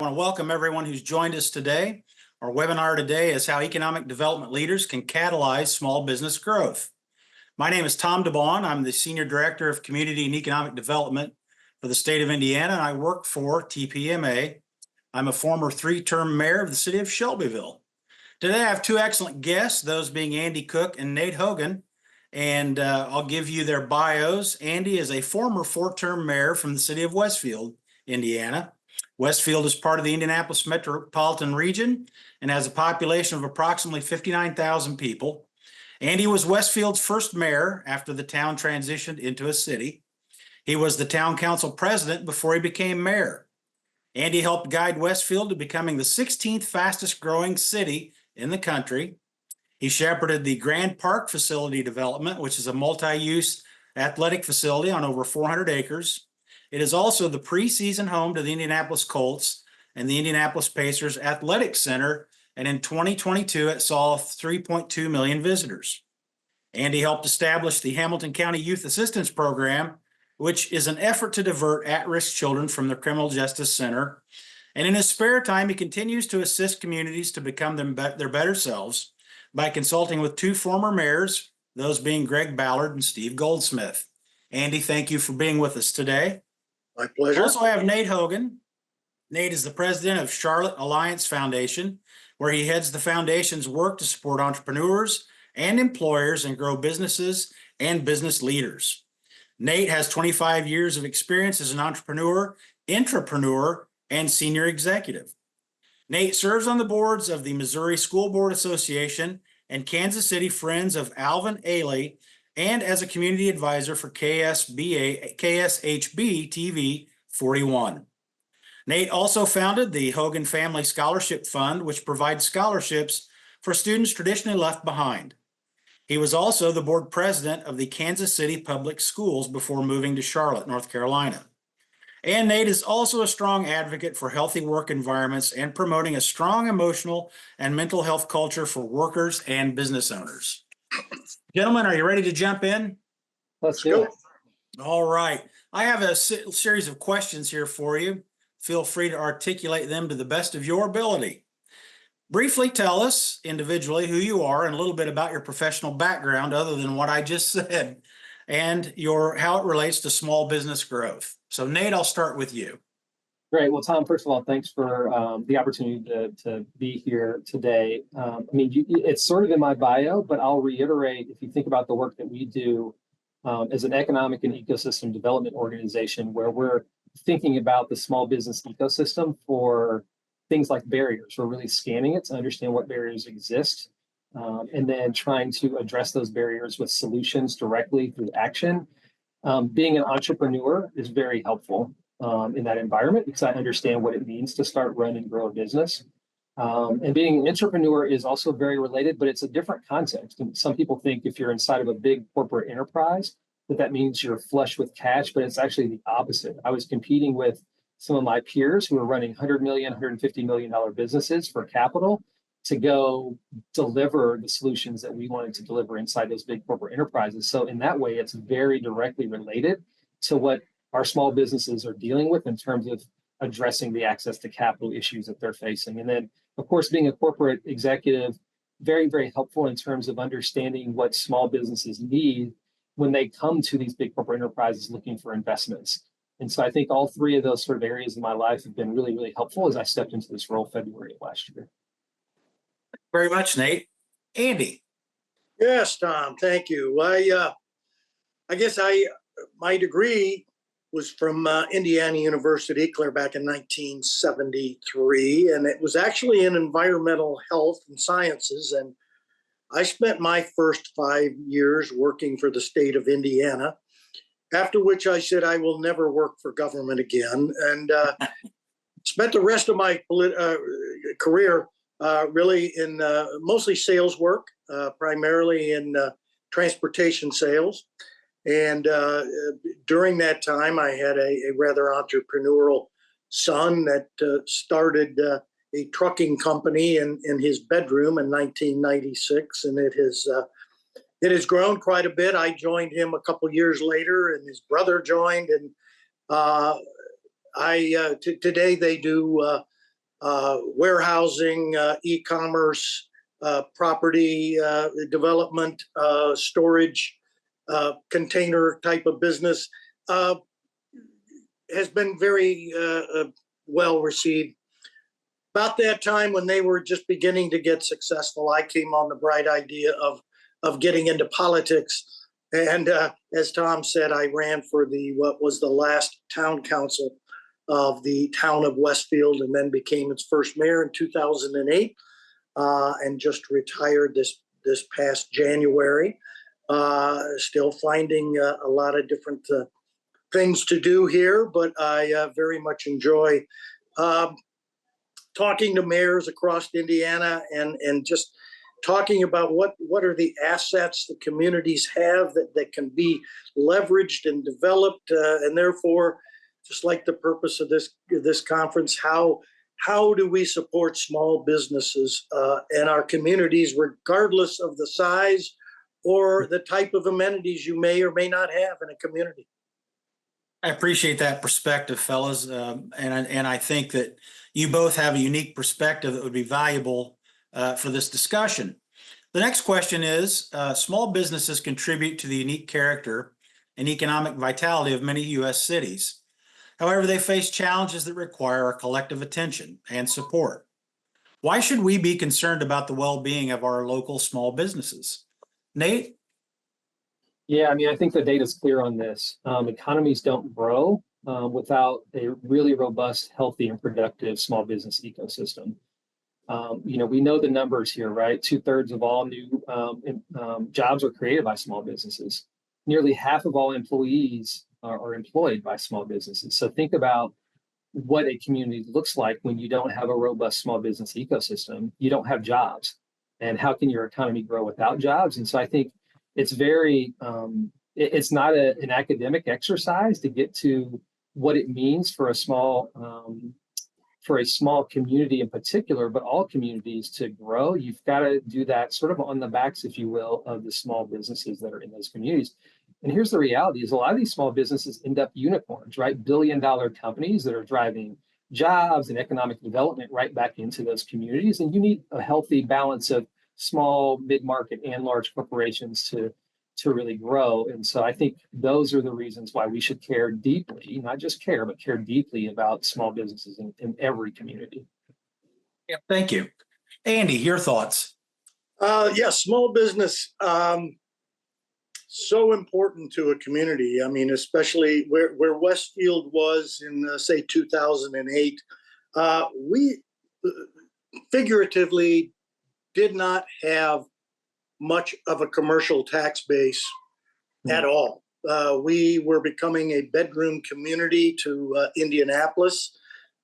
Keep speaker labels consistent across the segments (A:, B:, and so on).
A: I want to welcome everyone who's joined us today. Our webinar today is how economic development leaders can catalyze small business growth. My name is Tom DeBon. I'm the Senior Director of Community and Economic Development for the state of Indiana, and I work for TPMA. I'm a former three-term mayor of the city of Shelbyville. Today I have two excellent guests, those being Andy Cook and Nate Hogan, and I'll give you their bios. Andy is a former four-term mayor from the city of Westfield, Indiana. Westfield is part of the Indianapolis metropolitan region and has a population of approximately 59,000 people. Andy was Westfield's first mayor after the town transitioned into a city. He was the town council president before he became mayor. Andy helped guide Westfield to becoming the 16th fastest growing city in the country. He shepherded the Grand Park facility development, which is a multi-use athletic facility on over 400 acres. It is also the preseason home to the Indianapolis Colts and the Indianapolis Pacers Athletic Center, and in 2022, it saw 3.2 million visitors. Andy helped establish the Hamilton County Youth Assistance Program, which is an effort to divert at-risk children from the Criminal Justice Center. And in his spare time, he continues to assist communities to become their better selves by consulting with two former mayors, those being Greg Ballard and Steve Goldsmith. Andy, thank you for being with us today.
B: My pleasure.
A: Also, I have Nate Hogan. Nate is the president of Charlotte Alliance Foundation, where he heads the foundation's work to support entrepreneurs and employers and grow businesses and business leaders. Nate has 25 years of experience as an entrepreneur, intrapreneur, and senior executive. Nate serves on the boards of the Missouri School Board Association and Kansas City Friends of Alvin Ailey, and as a community advisor for KSHB TV 41. Nate also founded the Hogan Family Scholarship Fund, which provides scholarships for students traditionally left behind. He was also the board president of the Kansas City Public Schools before moving to Charlotte, North Carolina. And Nate is also a strong advocate for healthy work environments and promoting a strong emotional and mental health culture for workers and business owners. Gentlemen, are you ready to jump in?
B: Let's go.
A: All right. I have a series of questions here for you. Feel free to articulate them to the best of your ability. Briefly tell us individually who you are and a little bit about your professional background other than what I just said, and how it relates to small business growth. So Nate, I'll start with you.
C: Great. Well, Tom, first of all, thanks for the opportunity to be here today. It's sort of in my bio, but I'll reiterate, if you think about the work that we do as an economic and ecosystem development organization, where we're thinking about the small business ecosystem for things like barriers. We're really scanning it to understand what barriers exist, and then trying to address those barriers with solutions directly through action. Being an entrepreneur is very helpful in that environment because I understand what it means to start, run, and grow a business. And being an entrepreneur is also very related, but it's a different context. And some people think if you're inside of a big corporate enterprise, that means you're flush with cash, but it's actually the opposite. I was competing with some of my peers who were running $100 million, $150 million businesses for capital to go deliver the solutions that we wanted to deliver inside those big corporate enterprises. So in that way, it's very directly related to what our small businesses are dealing with in terms of addressing the access to capital issues that they're facing. And then, of course, being a corporate executive, very, very helpful in terms of understanding what small businesses need when they come to these big corporate enterprises looking for investments. And so I think all three of those sort of areas in my life have been really, really helpful as I stepped into this role February of last year.
A: Very much, Nate. Andy.
B: Yes, Tom, thank you. I guess my degree was from Indiana University, clear back in 1973, and it was actually in environmental health and sciences. And I spent my first 5 years working for the state of Indiana, after which I said I will never work for government again, and spent the rest of my career really in mostly sales work, primarily in transportation sales. And during that time, I had a rather entrepreneurial son that started a trucking company in his bedroom in 1996, and it has grown quite a bit. I joined him a couple years later, and his brother joined, and today they do warehousing, e-commerce, property development, storage, container type of business, has been very well received. About that time when they were just beginning to get successful, I came on the bright idea of getting into politics. And as Tom said, I ran for what was the last town council of the town of Westfield, and then became its first mayor in 2008, and just retired this past January. Still finding a lot of different things to do here, but I very much enjoy talking to mayors across Indiana and just talking about what are the assets the communities have that can be leveraged and developed, and therefore, just like the purpose of this conference, how do we support small businesses in our communities, regardless of the size or the type of amenities you may or may not have in a community?
A: I appreciate that perspective, fellas, and I think that you both have a unique perspective that would be valuable for this discussion. The next question is, small businesses contribute to the unique character and economic vitality of many U.S. cities. However, they face challenges that require our collective attention and support. Why should we be concerned about the well-being of our local small businesses? Nate?
C: Yeah, I mean, I think the data is clear on this. Economies don't grow without a really robust, healthy, and productive small business ecosystem. We know the numbers here, right? 2/3 of all new jobs are created by small businesses. Nearly half of all employees are employed by small businesses. So think about what a community looks like when you don't have a robust small business ecosystem. You don't have jobs. And how can your economy grow without jobs? And so I think it's it's not an academic exercise to get to what it means for a small community in particular, but all communities to grow. You've got to do that sort of on the backs, if you will, of the small businesses that are in those communities. And here's the reality is a lot of these small businesses end up unicorns, right? billion-dollar companies that are driving jobs and economic development right back into those communities. And you need a healthy balance of small, mid-market, and large corporations to really grow. And so I think those are the reasons why we should care deeply, not just care, but care deeply about small businesses in every community.
A: Yeah, thank you. Andy, your thoughts?
B: Yeah, small business, so important to a community. I mean, especially where Westfield was in, say, 2008, we figuratively did not have much of a commercial tax base at all. We were becoming a bedroom community to Indianapolis.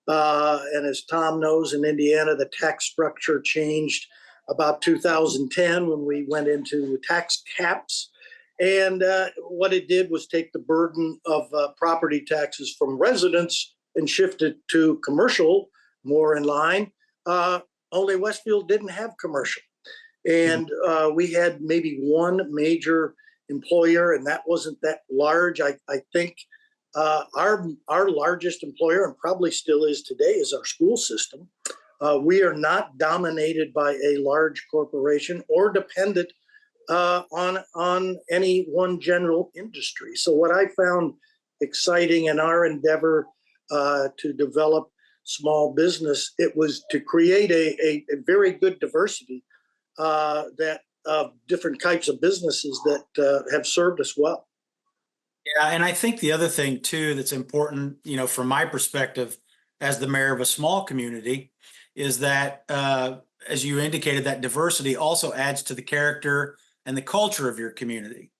B: And as Tom knows, in Indiana, the tax structure changed about 2010 when we went into tax caps. And what it did was take the burden of property taxes from residents and shift it to commercial, more in line. Only Westfield didn't have commercial. And we had maybe one major employer, and that wasn't that large. I think our largest employer, and probably still is today, is our school system. We are not dominated by a large corporation or dependent on any one general industry. So what I found exciting in our endeavor to develop small business, it was to create a very good diversity that of different types of businesses that have served us well.
A: Yeah, and I think the other thing too that's important, from my perspective as the mayor of a small community, is that as you indicated, that diversity also adds to the character and the culture of your community.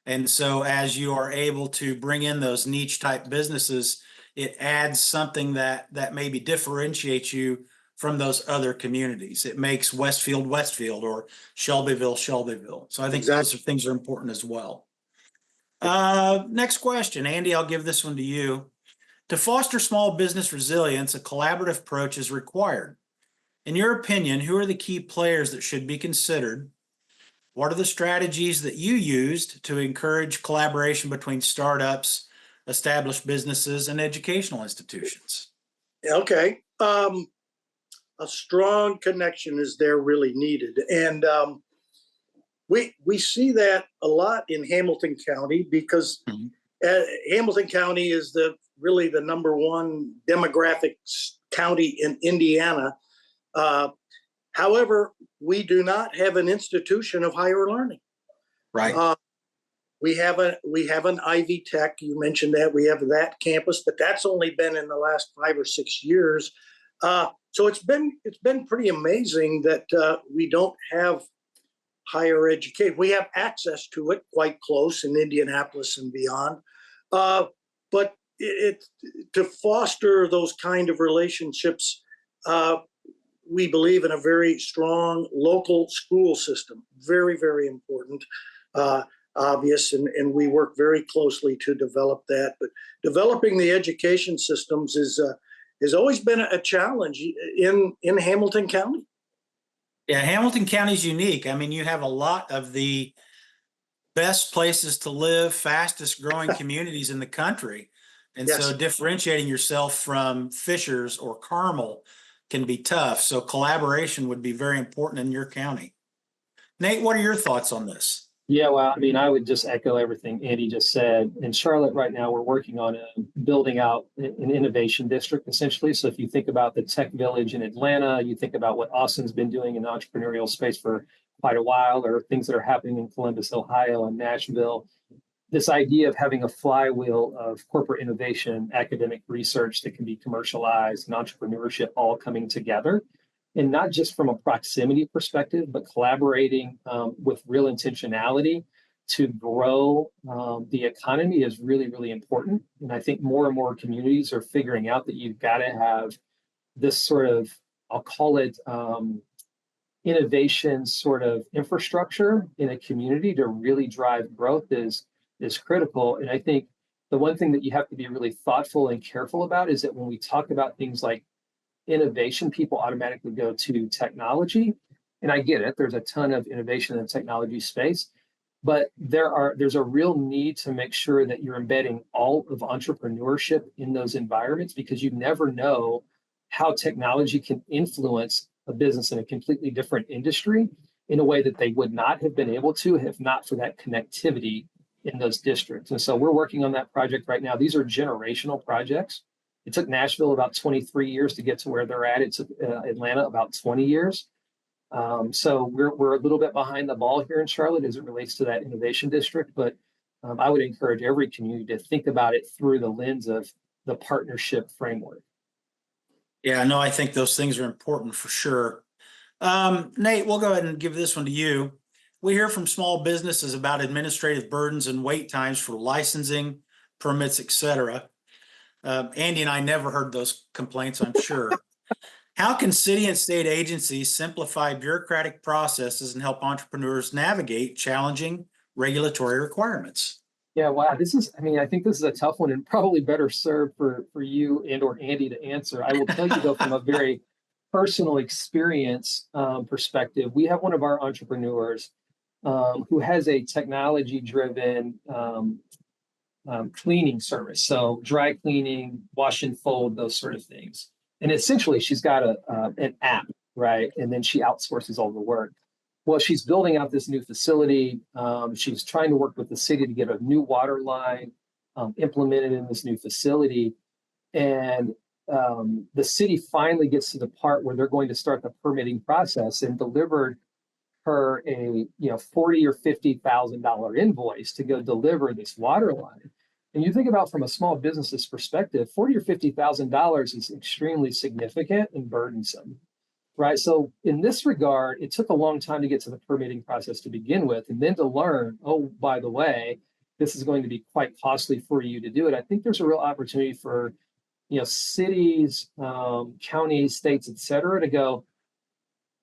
A: And so as you are able to bring in those niche type businesses, it adds something that maybe differentiates you from those other communities. It makes Westfield Westfield or Shelbyville Shelbyville. So I think those things are important as well. Next question, Andy, I'll give this one to you. To foster small business resilience, a collaborative approach is required. In your opinion, who are the key players that should be considered? What are the strategies that you used to encourage collaboration between startups, established businesses, and educational institutions?
B: Okay. a strong connection is there really needed. And we see that a lot in Hamilton County because Hamilton County is really the number one demographic county in Indiana. However, we do not have an institution of higher learning.
A: Right.
B: We have an Ivy Tech. You mentioned that we have that campus, but that's only been in the last 5 or 6 years. So it's been pretty amazing that we don't have higher education. We have access to it quite close in Indianapolis and beyond, but to foster those kind of relationships, we believe in a very strong local school system. Very, very important. Obvious, and we work very closely to develop that. But developing the education systems has always been a challenge in Hamilton County.
A: Yeah, Hamilton County is unique. I mean, you have a lot of the best places to live, fastest growing communities in the country. And
B: Yes.
A: so differentiating yourself from Fishers or Carmel can be tough. So collaboration would be very important in your county. Nate, what are your thoughts on this?
C: Yeah, well, I mean, I would just echo everything Andy just said. In Charlotte right now, we're working on building out an innovation district, essentially. So if you think about the tech village in Atlanta, you think about what Austin's been doing in the entrepreneurial space for quite a while, or things that are happening in Columbus, Ohio, and Nashville. This idea of having a flywheel of corporate innovation, academic research that can be commercialized, and entrepreneurship all coming together. And not just from a proximity perspective, but collaborating with real intentionality to grow the economy is really, really important. And I think more and more communities are figuring out that you've got to have this sort of, I'll call it innovation sort of infrastructure in a community to really drive growth is critical. And I think the one thing that you have to be really thoughtful and careful about is that when we talk about things like innovation, people automatically go to technology. And I get it, there's a ton of innovation in the technology space, but there's a real need to make sure that you're embedding all of entrepreneurship in those environments, because you never know how technology can influence a business in a completely different industry in a way that they would not have been able to if not for that connectivity in those districts. And so we're working on that project right now. These are generational projects. It took Nashville about 23 years to get to where they're at. It took Atlanta about 20 years. So we're a little bit behind the ball here in Charlotte as it relates to that innovation district. But I would encourage every community to think about it through the lens of the partnership framework.
A: Yeah, no, I think those things are important for sure. Nate, we'll go ahead and give this one to you. We hear from small businesses about administrative burdens and wait times for licensing, permits, et cetera. Andy and I never heard those complaints, I'm sure. How can city and state agencies simplify bureaucratic processes and help entrepreneurs navigate challenging regulatory requirements?
C: Yeah, wow. I think this is a tough one and probably better served for you and or Andy to answer. I will tell you though, from a very personal experience perspective, we have one of our entrepreneurs who has a technology-driven cleaning service. So dry cleaning, wash and fold, those sort of things. And essentially she's got an app, right? And then she outsources all the work. Well, she's building out this new facility. She's trying to work with the city to get a new water line implemented in this new facility. And the city finally gets to the part where they're going to start the permitting process and delivered her a $40,000 or $50,000 invoice to go deliver this water line. And you think about from a small business's perspective, $40,000 or $50,000 is extremely significant and burdensome, right? So in this regard, it took a long time to get to the permitting process to begin with, and then to learn, oh, by the way, this is going to be quite costly for you to do it. I think there's a real opportunity for cities, counties, states, et cetera,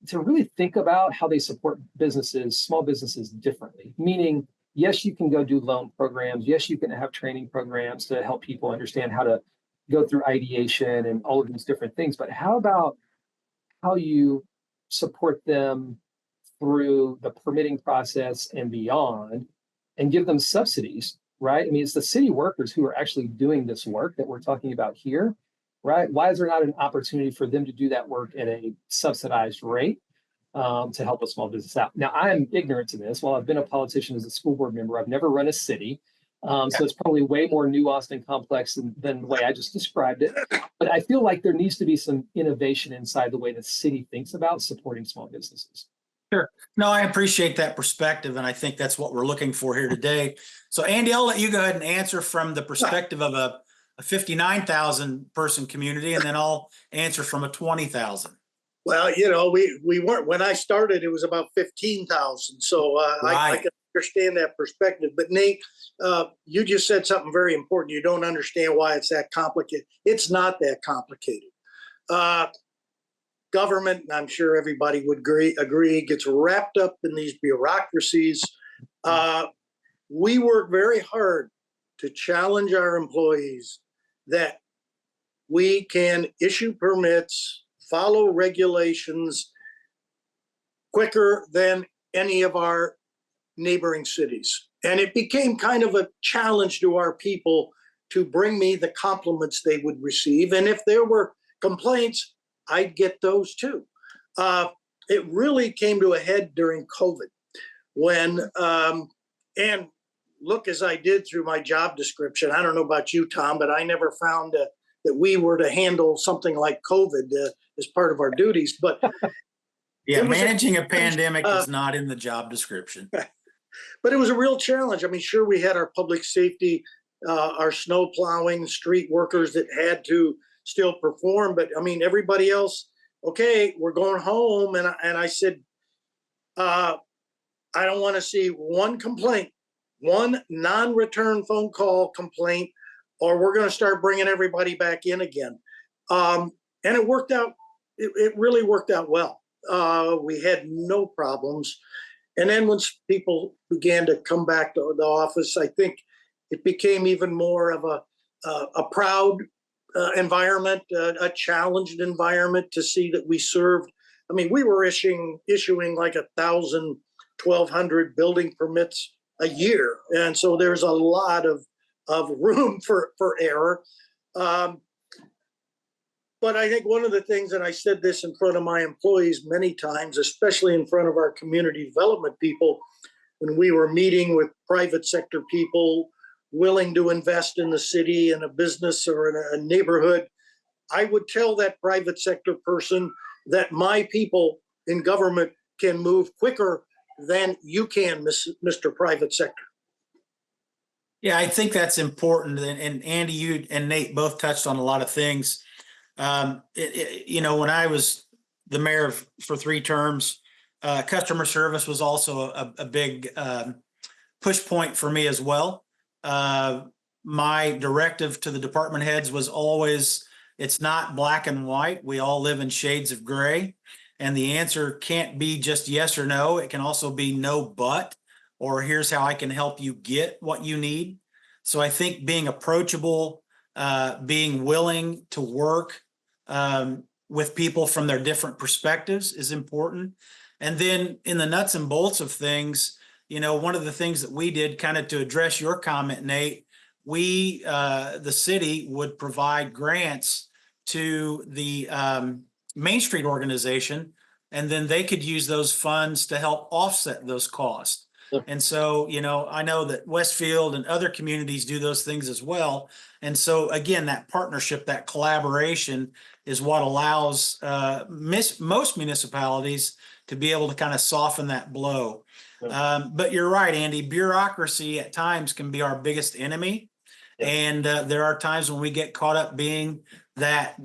C: to really think about how they support businesses, small businesses differently. Meaning, yes, you can go do loan programs. Yes, you can have training programs to help people understand how to go through ideation and all of these different things. But how about how you support them through the permitting process and beyond, and give them subsidies, right? I mean, it's the city workers who are actually doing this work that we're talking about here. right? Why is there not an opportunity for them to do that work at a subsidized rate to help a small business out? Now, I am ignorant to this. While I've been a politician as a school board member, I've never run a city. So it's probably way more nuanced and complex than the way I just described it. But I feel like there needs to be some innovation inside the way the city thinks about supporting small businesses.
A: Sure. No, I appreciate that perspective, and I think that's what we're looking for here today. So, Andy, I'll let you go ahead and answer from the perspective of a 59,000 person community, and then I'll answer from a 20,000.
B: Well, we weren't, when I started, it was about 15,000. So I
A: Right.
B: can understand that perspective. But Nate, you just said something very important. You don't understand why it's that complicated. It's not that complicated. Government, and I'm sure everybody would agree, gets wrapped up in these bureaucracies. We work very hard to challenge our employees that we can issue permits, follow regulations quicker than any of our neighboring cities. And it became kind of a challenge to our people to bring me the compliments they would receive. And if there were complaints, I'd get those too. It really came to a head during COVID when, and look, as I did through my job description, I don't know about you, Tom, but I never found that we were to handle something like COVID as part of our duties. But
A: yeah, managing a pandemic is not in the job description.
B: But it was a real challenge. I mean, sure, we had our public safety, our snow plowing, street workers that had to still perform. But I mean, everybody else, okay, we're going home. And I said, I don't want to see one complaint, one non-return phone call complaint, or we're going to start bringing everybody back in again. And it worked out. It really worked out well. We had no problems. And then once people began to come back to the office, I think it became even more of a proud environment, a challenged environment to see that we served. I mean, we were issuing like 1,000, 1,200 building permits a year, and so there's a lot of room for error. But I think one of the things, and I said this in front of my employees many times, especially in front of our community development people, when we were meeting with private sector people willing to invest in the city, in a business or in a neighborhood, I would tell that private sector person that my people in government can move quicker than you can, Mr. Private Sector.
A: Yeah, I think that's important. And Andy, you and Nate both touched on a lot of things. When I was the mayor for 3 terms, customer service was also a big push point for me as well. My directive to the department heads was always, it's not black and white. We all live in shades of gray. And the answer can't be just yes or no. It can also be no, but, or here's how I can help you get what you need. So I think being approachable, being willing to work with people from their different perspectives is important. And then in the nuts and bolts of things, one of the things that we did, kind of to address your comment, Nate, we, the city, would provide grants to the Main Street organization, and then they could use those funds to help offset those costs.
C: Sure.
A: And so, I know that Westfield and other communities do those things as well. And so, again, that partnership, that collaboration is what allows most municipalities to be able to kind of soften that blow.
C: Yeah.
A: But you're right, Andy, bureaucracy at times can be our biggest enemy.
C: Yeah.
A: And there are times when we get caught up being that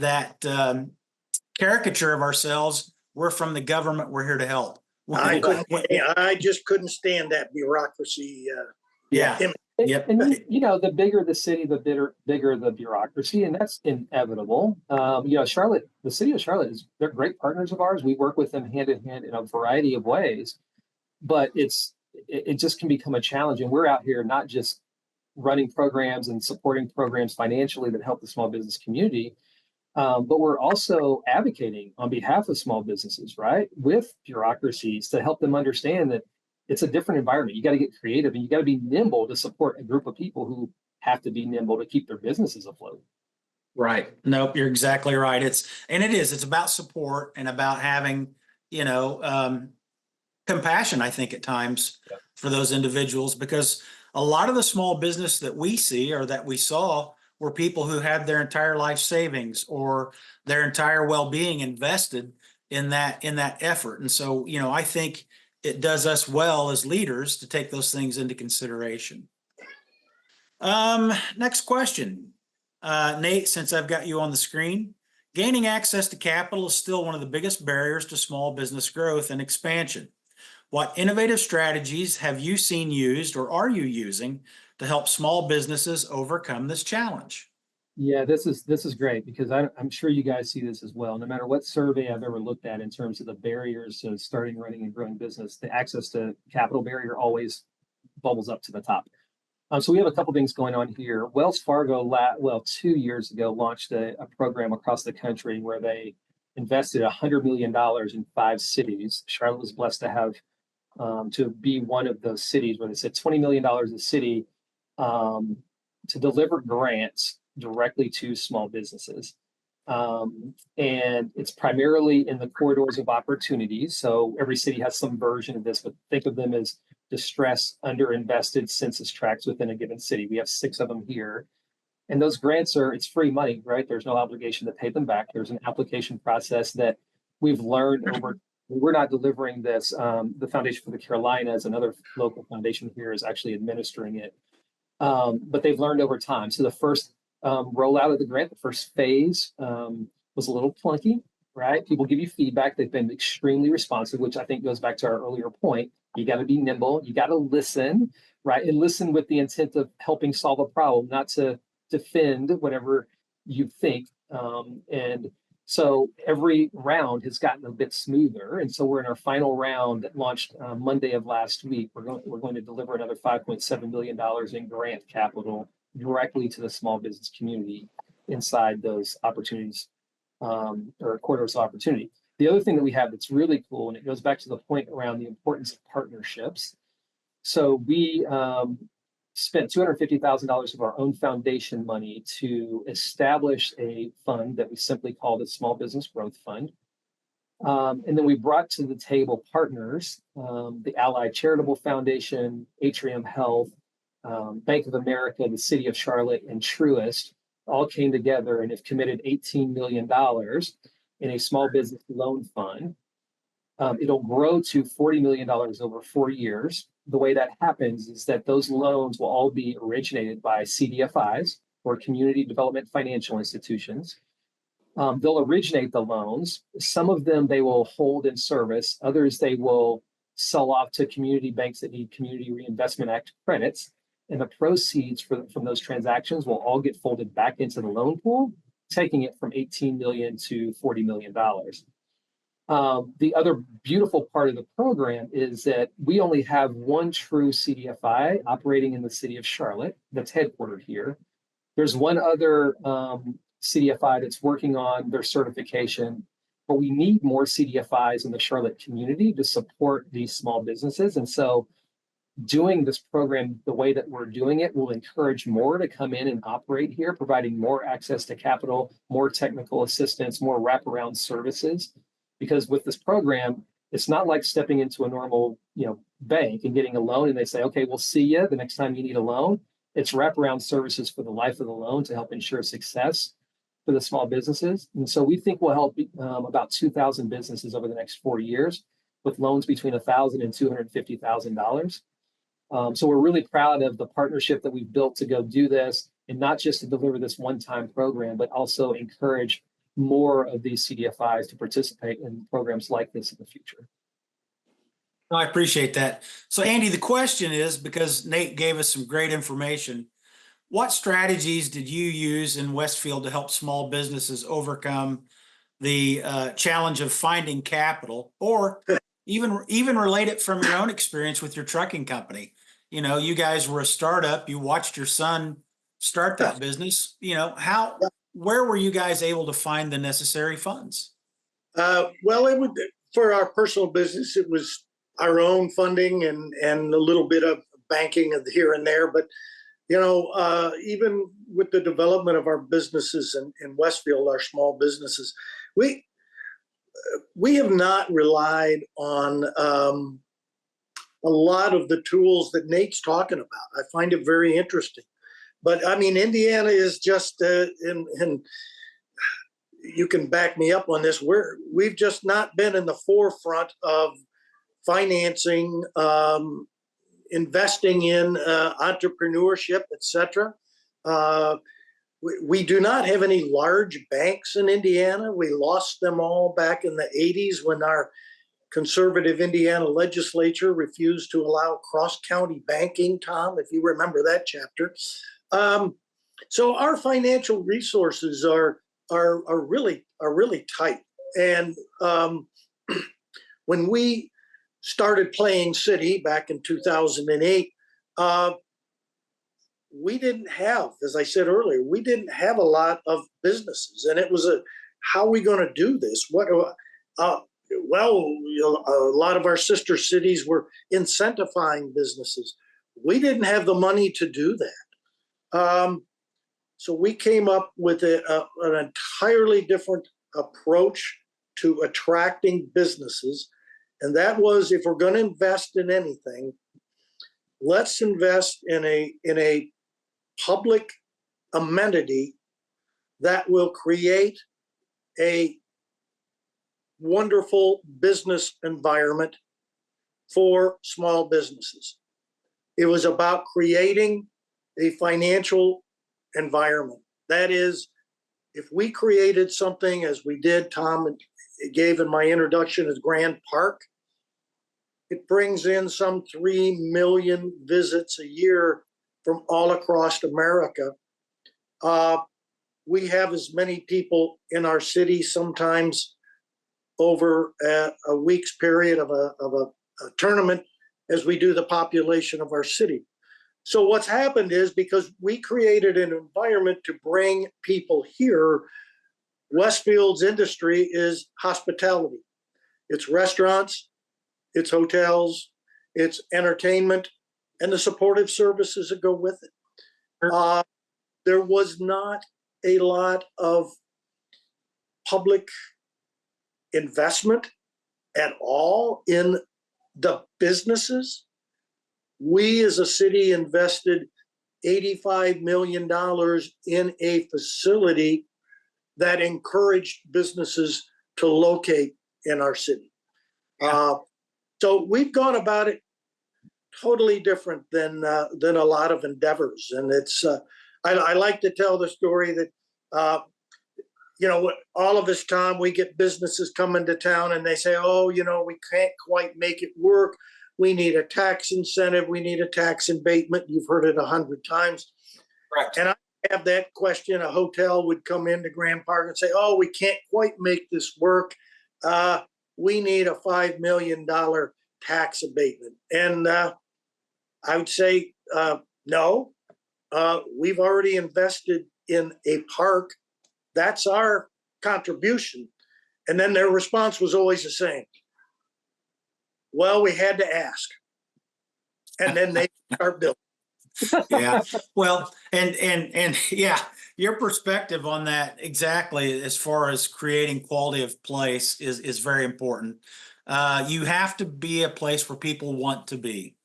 A: caricature of ourselves. We're from the government. We're here to help.
B: I just couldn't stand that bureaucracy.
A: Yeah. Yep.
C: And the bigger the city, the bigger the bureaucracy, and that's inevitable. Charlotte, the city of Charlotte they're great partners of ours. We work with them hand in hand in a variety of ways, but it just can become a challenge. And we're out here not just running programs and supporting programs financially that help the small business community, but we're also advocating on behalf of small businesses, right, with bureaucracies to help them understand that it's a different environment. You got to get creative, and you got to be nimble to support a group of people who have to be nimble to keep their businesses afloat.
A: Right. Nope, you're exactly right. It's about support and about having, you know, compassion, I think, at times
C: Yep.
A: for those individuals, because a lot of the small business that we see or that we saw were people who had their entire life savings or their entire well-being invested in that effort. And so, I think it does us well as leaders to take those things into consideration. Next question. Nate, since I've got you on the screen, gaining access to capital is still one of the biggest barriers to small business growth and expansion. What innovative strategies have you seen used or are you using to help small businesses overcome this challenge?
C: Yeah, this is great because I'm sure you guys see this as well. No matter what survey I've ever looked at in terms of the barriers to starting, running, and growing business, the access to capital barrier always bubbles up to the top. So we have a couple things going on here. Wells Fargo, 2 years ago, launched a program across the country where they invested $100 million in 5 cities. Charlotte was blessed to have to be one of those cities where they said $20 million a city um, to deliver grants directly to small businesses. And it's primarily in the corridors of opportunities. So every city has some version of this, but think of them as distressed, underinvested census tracts within a given city. We have 6 of them here. And those grants it's free money, right? There's no obligation to pay them back. There's an application process that we've learned over. We're not delivering this. The Foundation for the Carolinas, another local foundation here, is actually administering it. But they've learned over time. So the first rollout of the grant, the first phase was a little clunky, right? People give you feedback. They've been extremely responsive, which I think goes back to our earlier point. You got to be nimble. You got to listen, right? And listen with the intent of helping solve a problem, not to defend whatever you think. And so every round has gotten a bit smoother. And so we're in our final round that launched Monday of last week. We're going to deliver another $5.7 million in grant capital directly to the small business community inside those opportunities or corridors of opportunity. The other thing that we have that's really cool, and it goes back to the point around the importance of partnerships. So we spent $250,000 of our own foundation money to establish a fund that we simply call the Small Business Growth Fund. And then we brought to the table partners, the Allied Charitable Foundation, Atrium Health, Bank of America, the City of Charlotte, and Truist all came together and have committed $18 million in a small business loan fund. It'll grow to $40 million over 4 years. The way that happens is that those loans will all be originated by CDFIs, or community development financial institutions. They'll originate the loans. Some of them they will hold in service. Others they will sell off to community banks that need Community Reinvestment Act credits. And the proceeds from those transactions will all get folded back into the loan pool, taking it from $18 million to $40 million. The other beautiful part of the program is that we only have one true CDFI operating in the city of Charlotte that's headquartered here. There's one other CDFI that's working on their certification, but we need more CDFIs in the Charlotte community to support these small businesses. And so doing this program the way that we're doing it will encourage more to come in and operate here, providing more access to capital, more technical assistance, more wraparound services. Because with this program, it's not like stepping into a normal, bank and getting a loan and they say, okay, we'll see you the next time you need a loan. It's wraparound services for the life of the loan to help ensure success for the small businesses. And so we think we'll help about 2,000 businesses over the next 4 years with loans between $1,000 and $250,000. So we're really proud of the partnership that we've built to go do this, and not just to deliver this one-time program, but also encourage more of these CDFIs to participate in programs like this in the future.
A: I appreciate that. So Andy, the question is, because Nate gave us some great information, what strategies did you use in Westfield to help small businesses overcome the challenge of finding capital, or even relate it from your own experience with your trucking company? You guys were a startup. You watched your son start that business. Where were you guys able to find the necessary funds?
B: Well, for our personal business, it was our own funding and a little bit of banking of here and there. But Even with the development of our businesses in Westfield, our small businesses, we have not relied on a lot of the tools that Nate's talking about. I find it very interesting. But I mean, Indiana is just, and you can back me up on this, we've just not been in the forefront of financing, investing in entrepreneurship, etc. We do not have any large banks in Indiana. We lost them all back in the 80s when our conservative Indiana legislature refused to allow cross-county banking, Tom, if you remember that chapter. So our financial resources are really tight. And when we started playing city back in 2008, we didn't have, as I said earlier, we didn't have a lot of businesses, and it was how are we going to do this? A lot of our sister cities were incentivizing businesses. We didn't have the money to do that. So we came up with an entirely different approach to attracting businesses. And that was, if we're going to invest in anything, let's invest in a public amenity that will create a wonderful business environment for small businesses. It was about creating a financial environment. That is, if we created something as we did, Tom gave in my introduction as Grand Park, it brings in some 3 million visits a year from all across America. We have as many people in our city sometimes over a week's period of a tournament as we do the population of our city. So what's happened is, because we created an environment to bring people here, Westfield's industry is hospitality. It's restaurants, it's hotels, it's entertainment, and the supportive services that go with it. There was not a lot of public investment at all in the businesses. We as a city invested $85 million in a facility that encouraged businesses to locate in our city. So we've gone about it totally different than a lot of endeavors. And it's I like to tell the story that all of us, Tom, we get businesses coming to town and they say, oh, we can't quite make it work. We need a tax incentive. We need a tax abatement. You've heard it 100 times. Correct. And I have that question. A hotel would come into Grand Park and say, oh, we can't quite make this work. We need a $5 million tax abatement. And I would say, no, we've already invested in a park. That's our contribution. And then their response was always the same. Well, we had to ask. And then they start building.
A: Yeah. Well, and yeah, your perspective on that exactly as far as creating quality of place is very important. You have to be a place where people want to be.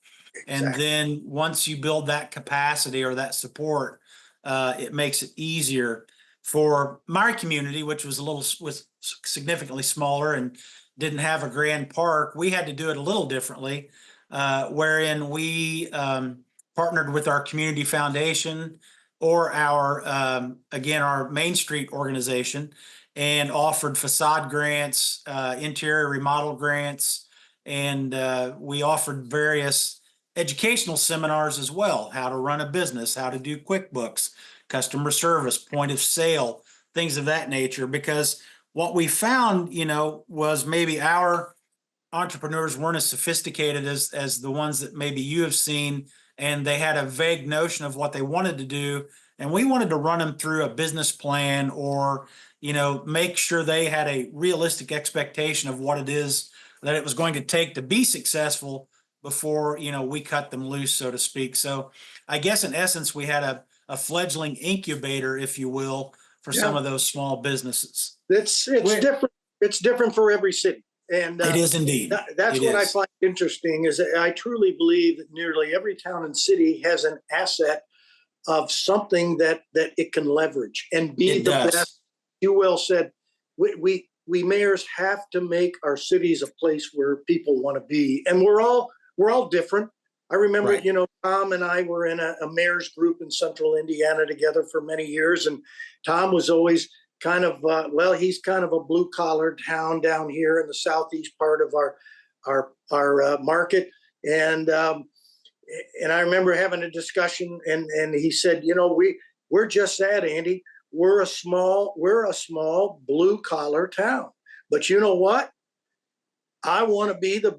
A: Exactly. And then once you build that capacity or that support, it makes it easier for my community, which was significantly smaller and didn't have a grand park. We had to do it a little differently, wherein we partnered with our community foundation or our Main Street organization, and offered facade grants, interior remodel grants, and we offered various educational seminars as well: how to run a business, how to do QuickBooks, customer service, point of sale, things of that nature. Because what we found, was maybe our entrepreneurs weren't as sophisticated as the ones that maybe you have seen, and they had a vague notion of what they wanted to do. And we wanted to run them through a business plan, or, make sure they had a realistic expectation of what it is that it was going to take to be successful before, we cut them loose, so to speak. So I guess in essence, we had a fledgling incubator, if you will, for some
B: Yeah.
A: of those small businesses.
B: It's
A: Where-
B: different. It's different for every city. And
A: It is indeed.
B: that's
A: It
B: what I
A: is.
B: find interesting is that I truly believe that nearly every town and city has an asset of something that it can leverage and be
A: It
B: the
A: does.
B: best. You well said, we mayors have to make our cities a place where people want to be. And we're all different. I remember,
A: Right.
B: you know, Tom and I were in a mayor's group in central Indiana together for many years. And Tom was always kind of, he's kind of a blue collar town down here in the southeast part of our market. And I remember having a discussion, and he said, you know, we're just that, Andy. We're a small blue collar town. But you know what? I want to be the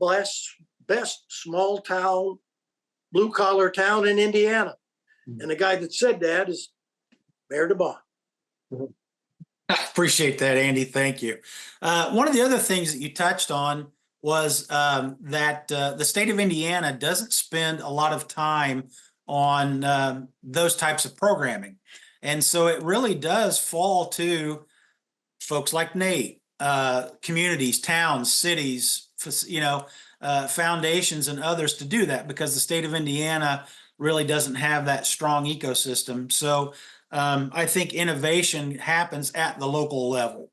B: best small town, blue collar town in Indiana. And the guy that said that is Mayor DeBon.
A: I appreciate that, Andy. Thank you. One of the other things that you touched on was that the state of Indiana doesn't spend a lot of time on those types of programming. And so it really does fall to folks like Nate, communities, towns, cities, foundations and others to do that, because the state of Indiana really doesn't have that strong ecosystem. So I think innovation happens at the local level.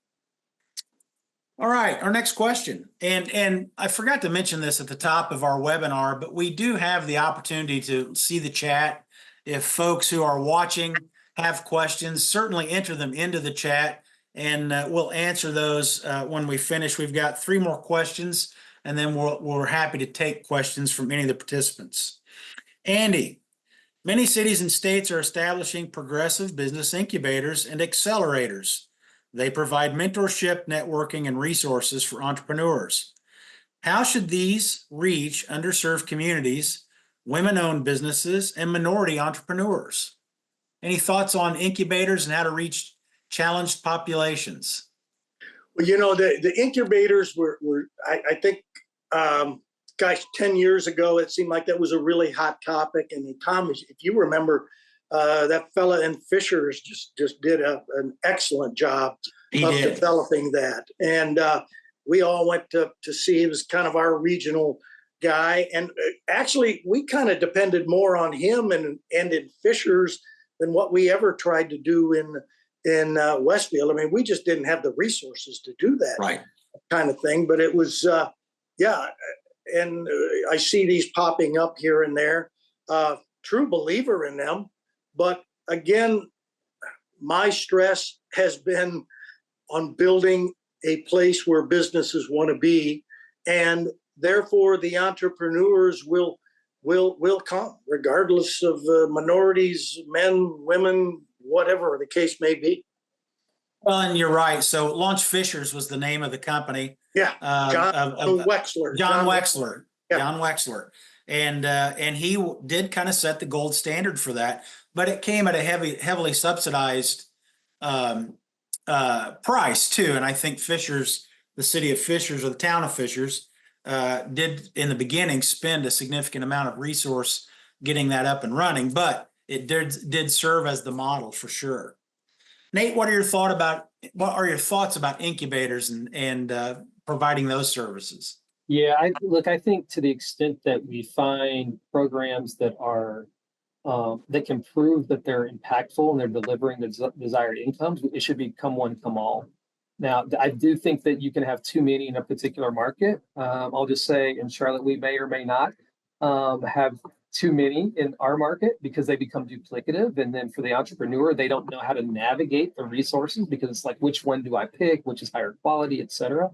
A: All right, our next question. And I forgot to mention this at the top of our webinar, but we do have the opportunity to see the chat. If folks who are watching have questions, certainly enter them into the chat, and we'll answer those when we finish. We've got 3 more questions, and then we're happy to take questions from any of the participants. Andy, many cities and states are establishing progressive business incubators and accelerators. They provide mentorship, networking, and resources for entrepreneurs. How should these reach underserved communities, women-owned businesses, and minority entrepreneurs? Any thoughts on incubators and how to reach challenged populations?
B: Well, you know, the incubators were I think, 10 years ago, it seemed like that was a really hot topic. And Tom, if you remember, that fella in Fishers just did an excellent job of developing that. And we all went to see, he was kind of our regional guy. And actually, we kind of depended more on him and in Fishers than what we ever tried to do in Westfield. I mean, we just didn't have the resources to do that kind of thing. But it was, and I see these popping up here and there. True believer in them. But again, my stress has been on building a place where businesses want to be, and therefore the entrepreneurs will come, regardless of minorities, men, women, whatever the case may be.
A: Well, and you're right. So Launch Fishers was the name of the company.
B: Yeah, John Wexler.
A: John Wexler.
B: Yeah.
A: John Wexler. And he did kind of set the gold standard for that, but it came at a heavily subsidized price too. And I think Fishers, the city of Fishers or the town of Fishers, did in the beginning spend a significant amount of resource getting that up and running, but it did serve as the model for sure. Nate, what are your thoughts about incubators and providing those services?
C: Yeah, I think to the extent that we find programs that are that can prove that they're impactful and they're delivering the desired incomes, it should become one, come all. Now, I do think that you can have too many in a particular market. I'll just say in Charlotte, we may or may not have too many in our market because they become duplicative. And then for the entrepreneur, they don't know how to navigate the resources because it's like, which one do I pick, which is higher quality, et cetera.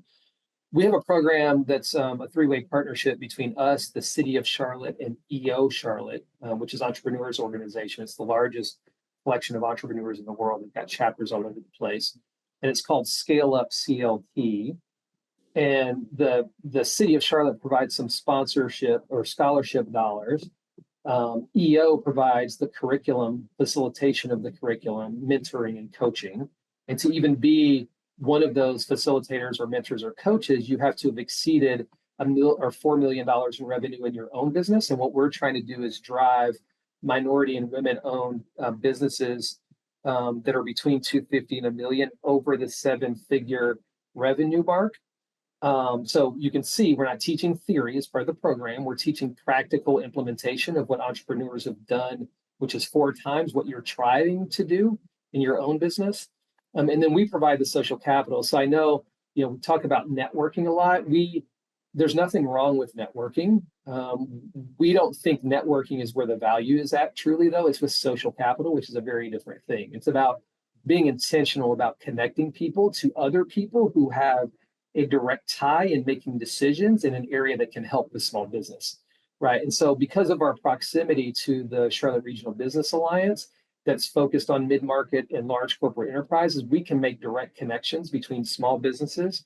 C: We have a program that's a 3-way partnership between us, the city of Charlotte, and EO Charlotte, which is Entrepreneurs Organization. It's the largest collection of entrepreneurs in the world. They've got chapters all over the place. And it's called Scale Up CLT. And the city of Charlotte provides some sponsorship or scholarship dollars. EO provides the curriculum, facilitation of the curriculum, mentoring and coaching. And to even be one of those facilitators or mentors or coaches, you have to have exceeded $4 million in revenue in your own business. And what we're trying to do is drive minority and women-owned businesses that are between 250 and a million over the seven-figure revenue mark. So you can see we're not teaching theory as part of the program. We're teaching practical implementation of what entrepreneurs have done, which is 4 times what you're trying to do in your own business. And then we provide the social capital. So I know, we talk about networking a lot. There's nothing wrong with networking. We don't think networking is where the value is at truly, though. It's with social capital, which is a very different thing. It's about being intentional about connecting people to other people who have a direct tie in making decisions in an area that can help the small business, right? And so because of our proximity to the Charlotte Regional Business Alliance that's focused on mid-market and large corporate enterprises, we can make direct connections between small businesses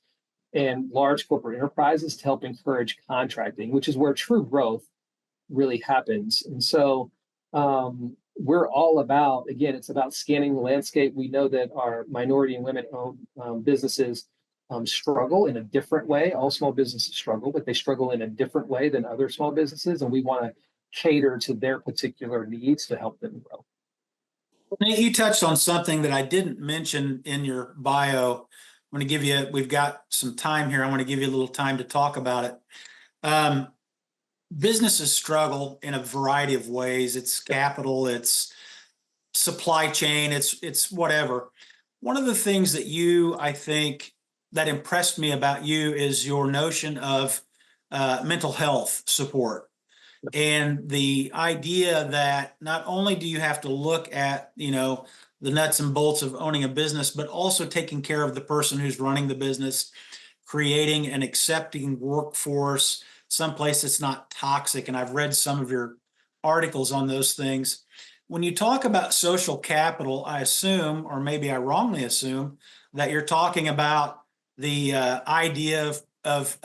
C: and large corporate enterprises to help encourage contracting, which is where true growth really happens. And so we're all about, again, it's about scanning the landscape. We know that our minority and women-owned businesses struggle in a different way. All small businesses struggle, but they struggle in a different way than other small businesses. And we want to cater to their particular needs to help them grow.
A: Nate, you touched on something that I didn't mention in your bio. I'm going to give you, we've got some time here. I want to give you a little time to talk about it. Businesses struggle in a variety of ways. It's capital, it's supply chain, it's whatever. One of the things that I think that impressed me about you is your notion of mental health support. And the idea that not only do you have to look at, the nuts and bolts of owning a business, but also taking care of the person who's running the business, creating an accepting workforce, someplace that's not toxic. And I've read some of your articles on those things. When you talk about social capital, I assume, or maybe I wrongly assume, that you're talking about the idea of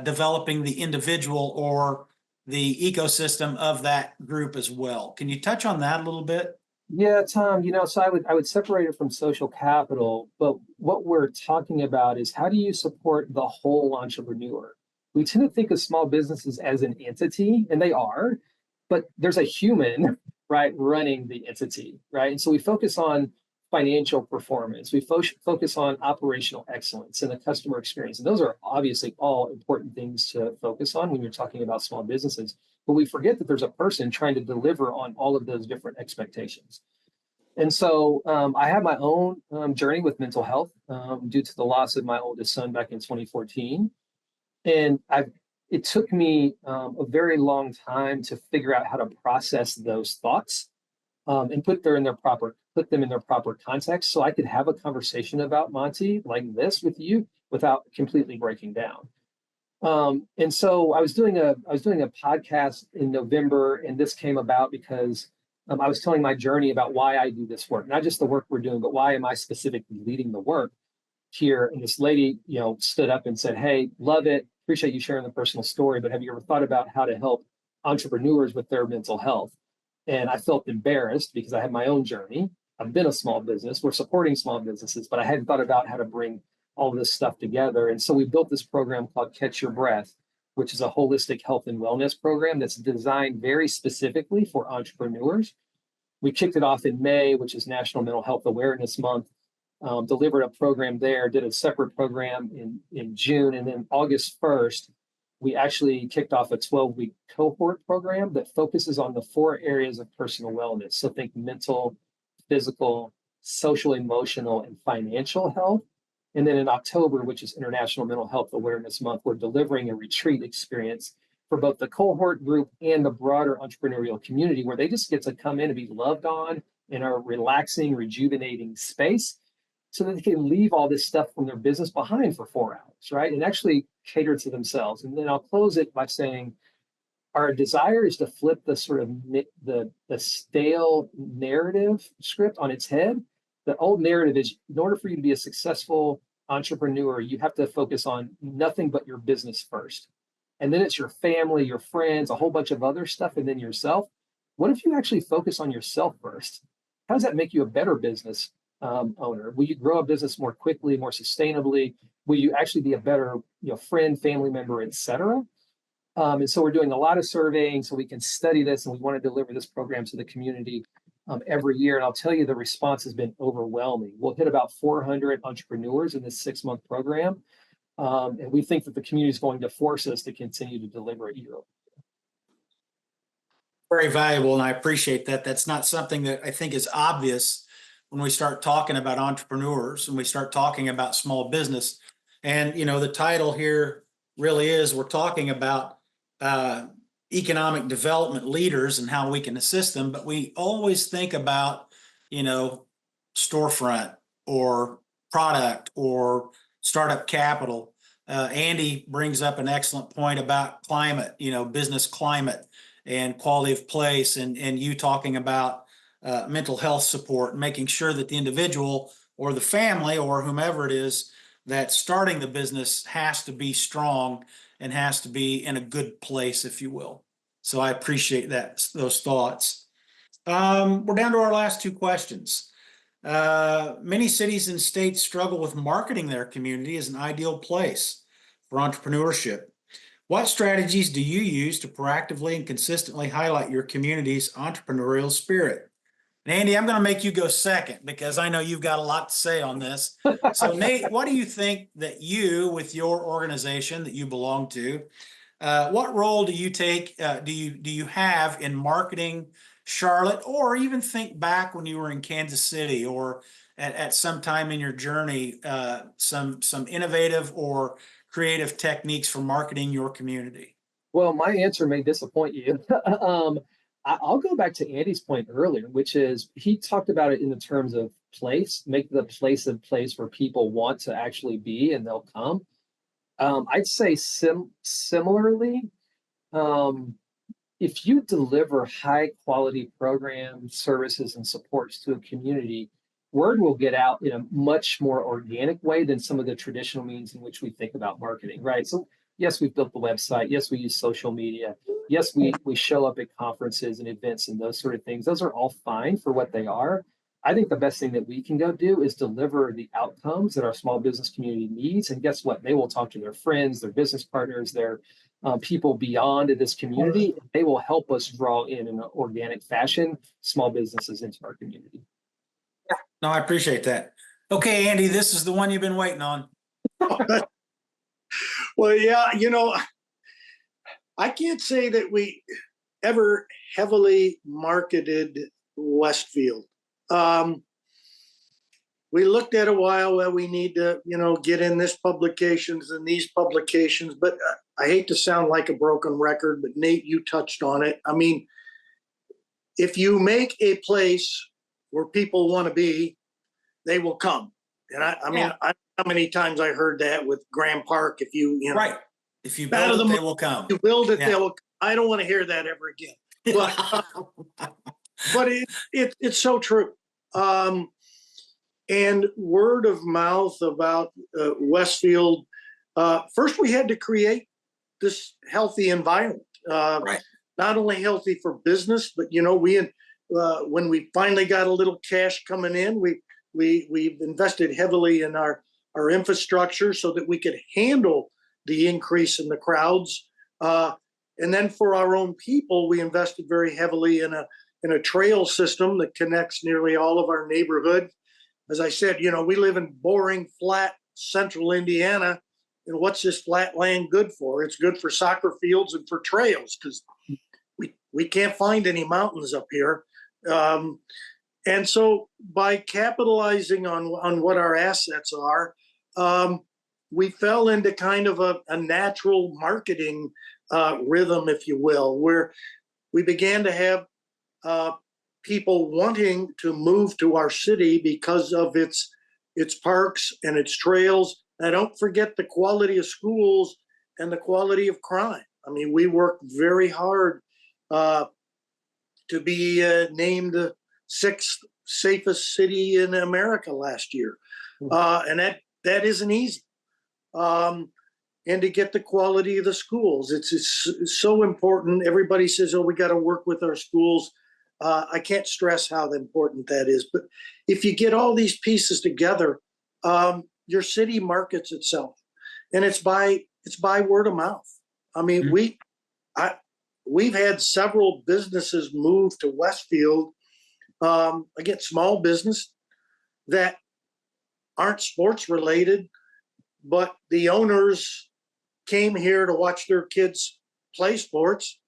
A: developing the individual or the ecosystem of that group as well. Can you touch on that a little bit?
C: Yeah, Tom, so I would separate it from social capital, but what we're talking about is how do you support the whole entrepreneur? We tend to think of small businesses as an entity, and they are, but there's a human, right, running the entity, right? And so we focus on financial performance. We focus on operational excellence and the customer experience. And those are obviously all important things to focus on when you're talking about small businesses. But we forget that there's a person trying to deliver on all of those different expectations. And so I had my own journey with mental health due to the loss of my oldest son back in 2014. And it took me a very long time to figure out how to process those thoughts and put them in their proper context, so I could have a conversation about Monty like this with you without completely breaking down. And so I was doing a podcast in November, and this came about because I was telling my journey about why I do this work, not just the work we're doing, but why am I specifically leading the work here. And this lady, stood up and said, "Hey, love it. Appreciate you sharing the personal story, but have you ever thought about how to help entrepreneurs with their mental health?" And I felt embarrassed because I had my own journey. I've been a small business. We're supporting small businesses, but I hadn't thought about how to bring all this stuff together. And so we built this program called Catch Your Breath, which is a holistic health and wellness program that's designed very specifically for entrepreneurs. We kicked it off in May, which is National Mental Health Awareness Month, delivered a program there, did a separate program in June, and then August 1st, we actually kicked off a 12-week cohort program that focuses on the 4 areas of personal wellness. So think mental, physical, social, emotional, and financial health. And then in October, which is International Mental Health Awareness Month, we're delivering a retreat experience for both the cohort group and the broader entrepreneurial community, where they just get to come in and be loved on in a relaxing, rejuvenating space, so that they can leave all this stuff from their business behind for 4 hours, right? And actually cater to themselves. And then I'll close it by saying our desire is to flip the sort of the stale narrative script on its head. The old narrative is, in order for you to be a successful entrepreneur, you have to focus on nothing but your business first. And then it's your family, your friends, a whole bunch of other stuff, and then yourself. What if you actually focus on yourself first? How does that make you a better business owner? Will you grow a business more quickly, more sustainably? Will you actually be a better friend, family member, et cetera? And so we're doing a lot of surveying so we can study this, and we want to deliver this program to the community every year. And I'll tell you, the response has been overwhelming. We'll hit about 400 entrepreneurs in this 6-month program. And we think that the community is going to force us to continue to deliver it year over.
A: Very valuable, and I appreciate that. That's not something that I think is obvious when we start talking about entrepreneurs and we start talking about small business. And, you know, the title here really is, we're talking about economic development leaders and how we can assist them, but we always think about, you know, storefront or product or startup capital. Andy brings up an excellent point about climate, you know, business climate and quality of place, and you talking about mental health support and making sure that the individual or the family or whomever it is that's starting the business has to be strong and has to be in a good place, if you will. So I appreciate those thoughts. We're down to our last two questions. Many cities and states struggle with marketing their community as an ideal place for entrepreneurship. What strategies do you use to proactively and consistently highlight your community's entrepreneurial spirit? And Andy, I'm going to make you go second because I know you've got a lot to say on this. So Nate, what do you think that you, with your organization that you belong to, what role do you take, do you have in marketing Charlotte, or even think back when you were in Kansas City or at some time in your journey, some innovative or creative techniques for marketing your community?
C: Well, my answer may disappoint you. I'll go back to Andy's point earlier, which is he talked about it in the terms of place, make the place a place where people want to actually be and they'll come. I'd say similarly, if you deliver high quality programs, services, and supports to a community, word will get out in a much more organic way than some of the traditional means in which we think about marketing, right? So yes, we've built the website. Yes, we use social media. Yes, we show up at conferences and events and those sort of things. Those are all fine for what they are. I think the best thing that we can go do is deliver the outcomes that our small business community needs. And guess what? They will talk to their friends, their business partners, their people beyond this community. They will help us draw in an organic fashion small businesses into our community.
A: No, I appreciate that. Okay, Andy, this is the one you've been waiting on.
B: Well, yeah, you know, I can't say that we ever heavily marketed Westfield. We looked at a while where we need to, you know, get in this publications and these publications, but I hate to sound like a broken record, but Nate, you touched on it. I mean, if you make a place where people want to be, they will come. And I mean, how many times I heard that with Graham Park, if you know,
A: right. If you build it, they will come.
B: You build it, they will. I don't want to hear that ever again. But it's so true. And word of mouth about Westfield. First, we had to create this healthy environment.
A: Right.
B: Not only healthy for business, but you know, when we finally got a little cash coming in, we've invested heavily in our infrastructure so that we could handle the increase in the crowds. And then for our own people, we invested very heavily in a trail system that connects nearly all of our neighborhood. As I said, you know, we live in boring, flat, central Indiana. And what's this flat land good for? It's good for soccer fields and for trails because we can't find any mountains up here. And so by capitalizing on what our assets are, we fell into kind of a natural marketing rhythm, if you will, where we began to have people wanting to move to our city because of its parks and its trails. And don't forget the quality of schools and the quality of crime. I mean, we worked very hard to be named the 6th safest city in America last year. And that isn't easy. And to get the quality of the schools, it's so important. Everybody says, oh, we got to work with our schools. I can't stress how important that is. But if you get all these pieces together, your city markets itself, and it's by word of mouth. I mean, we've had several businesses move to Westfield, again, small business that aren't sports related, but the owners came here to watch their kids play sports,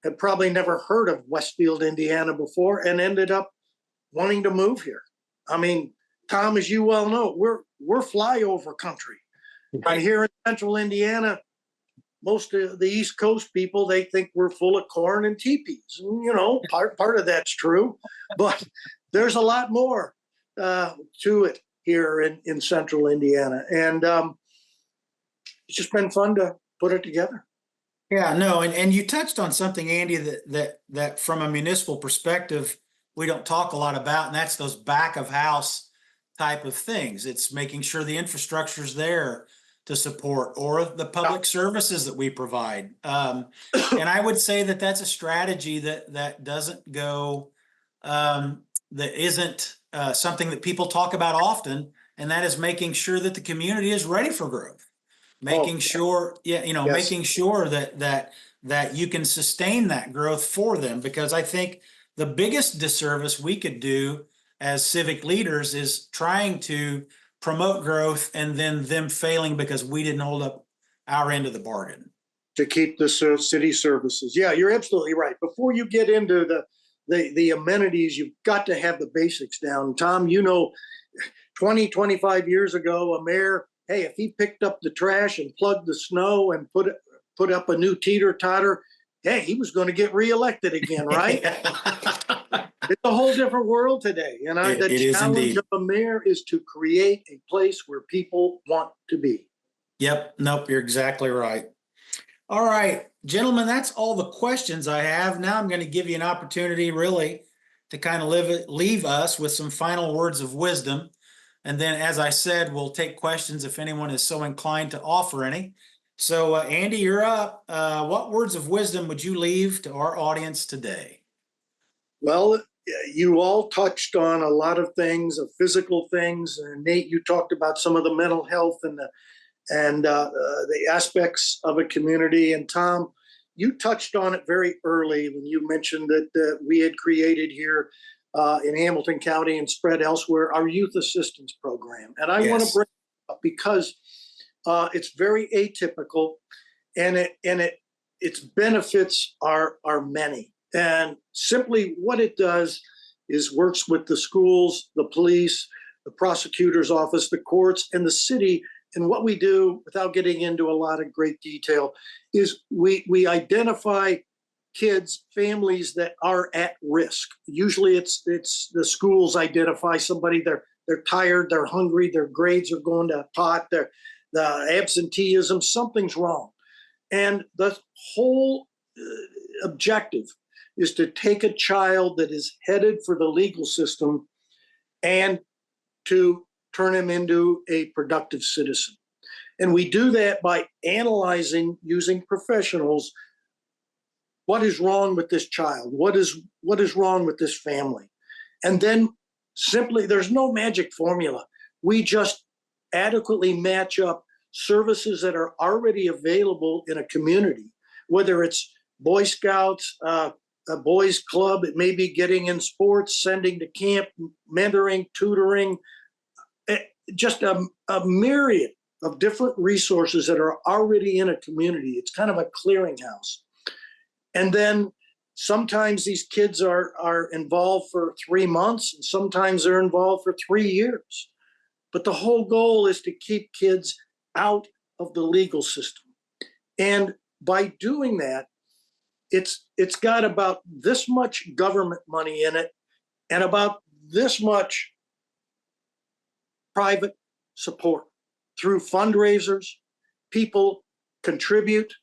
B: had probably never heard of Westfield, Indiana before, and ended up wanting to move here. I mean, Tom, as you well know, we're flyover country. Right here in central Indiana, most of the East Coast people, they think we're full of corn and teepees. You know, part of that's true, but there's a lot more to it here in central Indiana. And it's just been fun to put it together.
A: Yeah, no, and you touched on something, Andy, that from a municipal perspective, we don't talk a lot about, and that's those back of house type of things. It's making sure the infrastructure is there to support, or the public services that we provide. And I would say that that's a strategy that doesn't go, that isn't something that people talk about often, and that is making sure that the community is ready for growth. Making sure, making sure that you can sustain that growth for them, because I think the biggest disservice we could do as civic leaders is trying to promote growth and then them failing because we didn't hold up our end of the bargain.
B: To keep the city services. Yeah, you're absolutely right. Before you get into the amenities, you've got to have the basics down. Tom, 25 years ago, a mayor, hey, if he picked up the trash and plugged the snow and put up a new teeter-totter, hey, he was going to get reelected again, right? It's a whole different world today. And the challenge of a mayor is to create a place where people want to be.
A: Yep. Nope. You're exactly right. All right, gentlemen, that's all the questions I have. Now I'm going to give you an opportunity really to kind of leave us with some final words of wisdom. And then, as I said, we'll take questions if anyone is so inclined to offer any. So, Andy, you're up. What words of wisdom would you leave to our audience today?
B: Well, you all touched on a lot of things, of physical things. And Nate, you talked about some of the mental health and the aspects of a community. And Tom, you touched on it very early when you mentioned that we had created here in Hamilton County and spread elsewhere our youth assistance program. And I want to bring it up because it's very atypical, and its benefits are many. And simply what it does is works with the schools, the police, the prosecutor's office, the courts, and the city. And what we do, without getting into a lot of great detail, is we identify kids, families that are at risk. Usually it's the schools identify somebody, they're tired, they're hungry, their grades are going to pot, the absenteeism, something's wrong. And the whole objective is to take a child that is headed for the legal system and to turn him into a productive citizen. And we do that by analyzing, using professionals, what is wrong with this child? What is wrong with this family? And then simply, there's no magic formula. We just adequately match up services that are already available in a community, whether it's Boy Scouts, a boys club, it may be getting in sports, sending to camp, mentoring, tutoring, just a myriad of different resources that are already in a community. It's kind of a clearinghouse. And then sometimes these kids are involved for 3 months, and sometimes they're involved for 3 years. But the whole goal is to keep kids out of the legal system. And by doing that, it's got about this much government money in it and about this much private support through fundraisers. People contribute,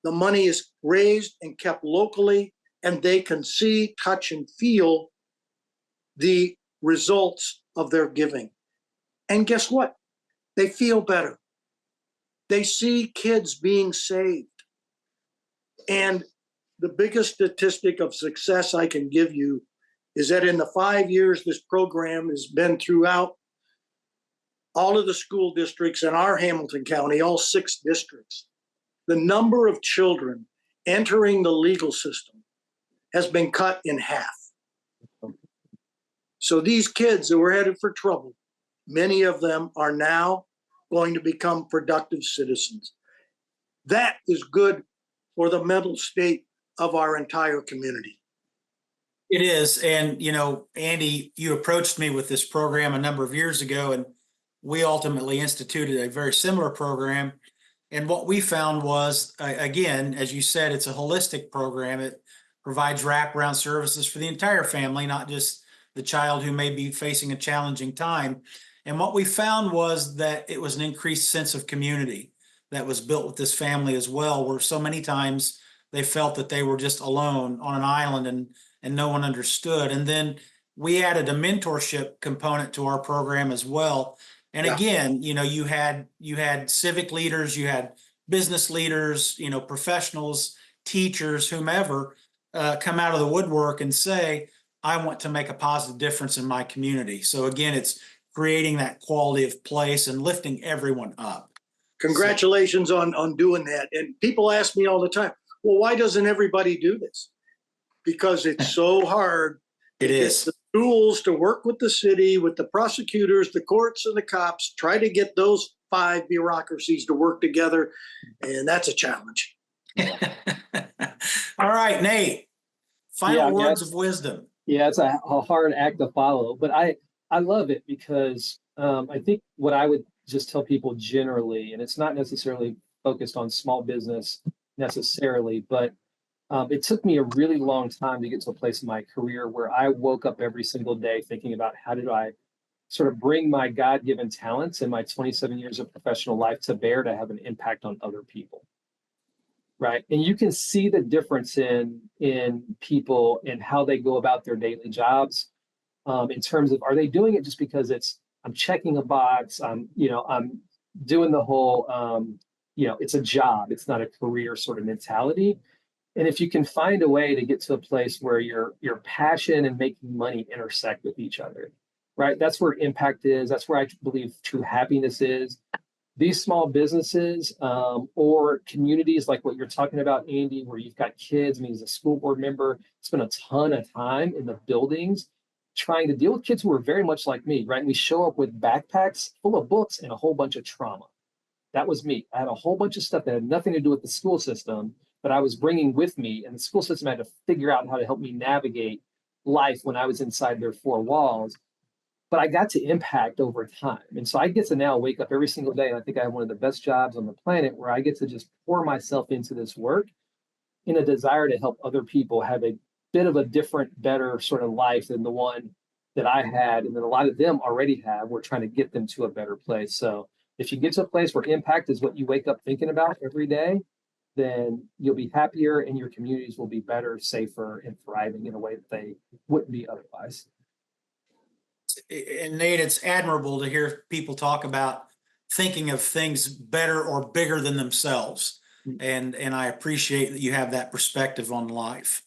B: the money is raised and kept locally, and they can see, touch, and feel the results of their giving. And guess what? They feel better. They see kids being saved. And the biggest statistic of success I can give you is that in the 5 years this program has been throughout all of the school districts in our Hamilton County, all 6 districts, the number of children entering the legal system has been cut in half. So these kids that were headed for trouble, many of them are now going to become productive citizens. That is good for the mental state of our entire community.
A: It is. And, Andy, you approached me with this program a number of years ago, and we ultimately instituted a very similar program. And what we found was, again, as you said, it's a holistic program. It provides wraparound services for the entire family, not just the child who may be facing a challenging time. And what we found was that it was an increased sense of community that was built with this family as well, where so many times they felt that they were just alone on an island and no one understood. And then we added a mentorship component to our program as well. And
B: Yeah.
A: again, you had civic leaders, you had business leaders, professionals, teachers, whomever, come out of the woodwork and say, I want to make a positive difference in my community. So again, it's creating that quality of place and lifting everyone up.
B: Congratulations on doing that. And people ask me all the time, well, why doesn't everybody do this? Because it's so hard to
A: It
B: get
A: is.
B: the schools to work with the city, with the prosecutors, the courts, and the cops, try to get those 5 bureaucracies to work together. And that's a challenge.
A: All right, Nate, final
C: Yeah,
A: words of wisdom.
C: Yeah, it's a hard act to follow, but I love it because I think what I would just tell people generally, and it's not necessarily focused on small business necessarily, but it took me a really long time to get to a place in my career where I woke up every single day thinking about how did I sort of bring my God-given talents and my 27 years of professional life to bear to have an impact on other people. Right. And you can see the difference in people and how they go about their daily jobs, in terms of, are they doing it just because I'm checking a box, I'm doing the whole, it's a job, it's not a career sort of mentality. And if you can find a way to get to a place where your passion and making money intersect with each other, right? That's where impact is. That's where I believe true happiness is. These small businesses, or communities like what you're talking about, Andy, where you've got kids. I mean, as a school board member, spent a ton of time in the buildings trying to deal with kids who are very much like me, right? And we show up with backpacks full of books and a whole bunch of trauma. That was me. I had a whole bunch of stuff that had nothing to do with the school system, but I was bringing with me, and the school system had to figure out how to help me navigate life when I was inside their 4 walls. But I got to impact over time. And so I get to now wake up every single day. And I think I have one of the best jobs on the planet where I get to just pour myself into this work in a desire to help other people have a bit of a different, better sort of life than the one that I had. And then a lot of them already have. We're trying to get them to a better place. So if you get to a place where impact is what you wake up thinking about every day, then you'll be happier and your communities will be better, safer, and thriving in a way that they wouldn't be otherwise.
A: And Nate, it's admirable to hear people talk about thinking of things better or bigger than themselves. And I appreciate that you have that perspective on life.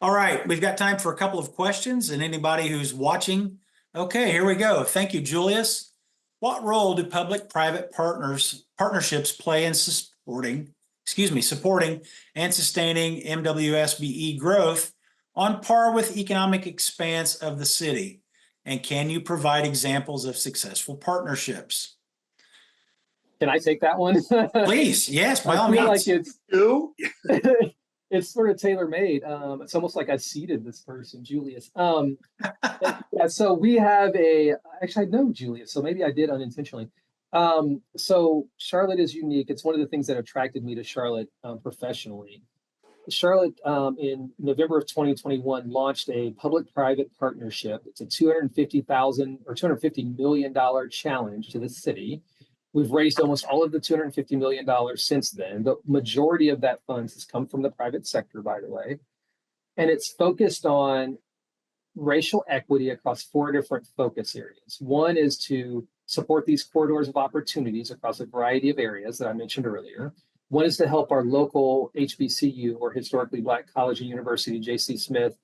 A: All right, we've got time for a couple of questions, and anybody who's watching. Okay, here we go. Thank you, Julius. What role do public-private partnerships play in supporting and sustaining MWSBE growth on par with economic expanse of the city? And can you provide examples of successful partnerships?
C: Can I take that one?
A: Please, yes, by
C: I
A: all
C: feel
A: means.
C: like
B: You?
C: it's sort of tailor made. It's almost like I seeded this person, Julius. Yeah, so we have actually I know Julius, so maybe I did unintentionally. So Charlotte is unique. It's one of the things that attracted me to Charlotte professionally. Charlotte, in November of 2021, launched a public-private partnership. It's a $250 million challenge to the city. We've raised almost all of the $250 million since then. The majority of that funds has come from the private sector, by the way. And it's focused on racial equity across 4 different focus areas. One is to support these corridors of opportunities across a variety of areas that I mentioned earlier. One is to help our local HBCU, or historically Black college and university, J.C. Smith,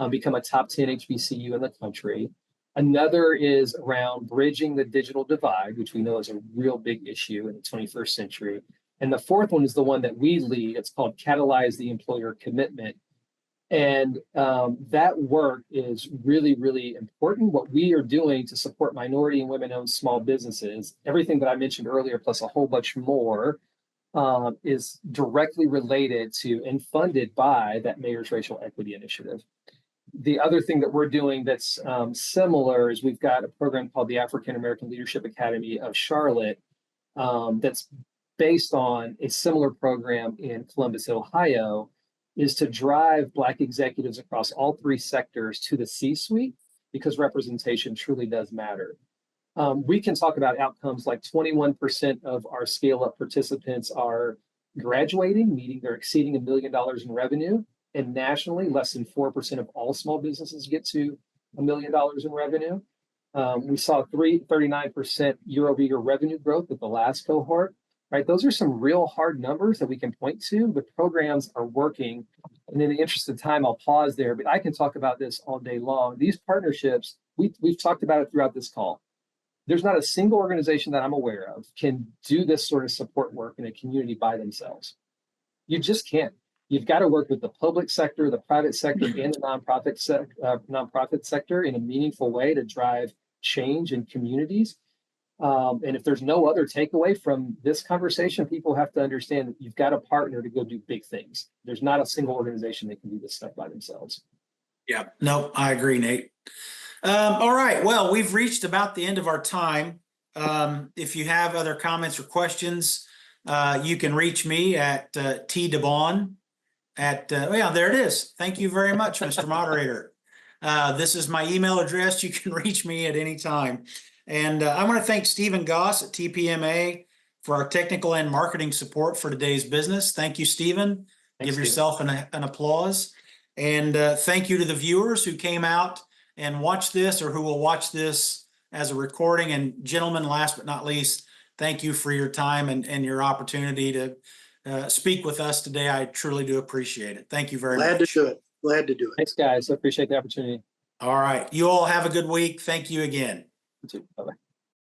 C: become a top 10 HBCU in the country. Another is around bridging the digital divide, which we know is a real big issue in the 21st century. And the fourth one is the one that we lead. It's called Catalyze the Employer Commitment. And that work is really, really important. What we are doing to support minority and women-owned small businesses, everything that I mentioned earlier, plus a whole bunch more, is directly related to and funded by that Mayor's Racial Equity Initiative. The other thing that we're doing that's similar is we've got a program called the African American Leadership Academy of Charlotte that's based on a similar program in Columbus, Ohio, is to drive Black executives across all three sectors to the C-suite, because representation truly does matter. We can talk about outcomes like 21% of our scale-up participants are graduating, meaning they're exceeding $1 million in revenue. And nationally, less than 4% of all small businesses get to $1 million in revenue. We saw 39% year-over-year revenue growth with the last cohort. Right, those are some real hard numbers that we can point to. The programs are working. And in the interest of time, I'll pause there, but I can talk about this all day long. These partnerships, we've talked about it throughout this call. There's not a single organization that I'm aware of can do this sort of support work in a community by themselves. You just can't. You've got to work with the public sector, the private sector, and the nonprofit sector in a meaningful way to drive change in communities. And if there's no other takeaway from this conversation, people have to understand that you've got a partner to go do big things. There's not a single organization that can do this stuff by themselves.
A: Yeah, no, I agree, Nate. All right, well, we've reached about the end of our time. If you have other comments or questions, you can reach me at tdebon at, yeah, there it is. Thank you very much, Mr. Moderator. This is my email address. You can reach me at any time. And I want to thank Stephen Goss at TPMA for our technical and marketing support for today's business. Thank you, Stephen.
C: Thanks,
A: Give yourself an applause. And thank you to the viewers who came out and watched this, or who will watch this as a recording. And gentlemen, last but not least, thank you for your time and your opportunity to speak with us today. I truly do appreciate it. Thank you very much.
B: Glad to do it. Glad to do it.
C: Thanks, guys. I appreciate the opportunity.
A: All right. You all have a good week. Thank you again.
C: You too. Bye-bye.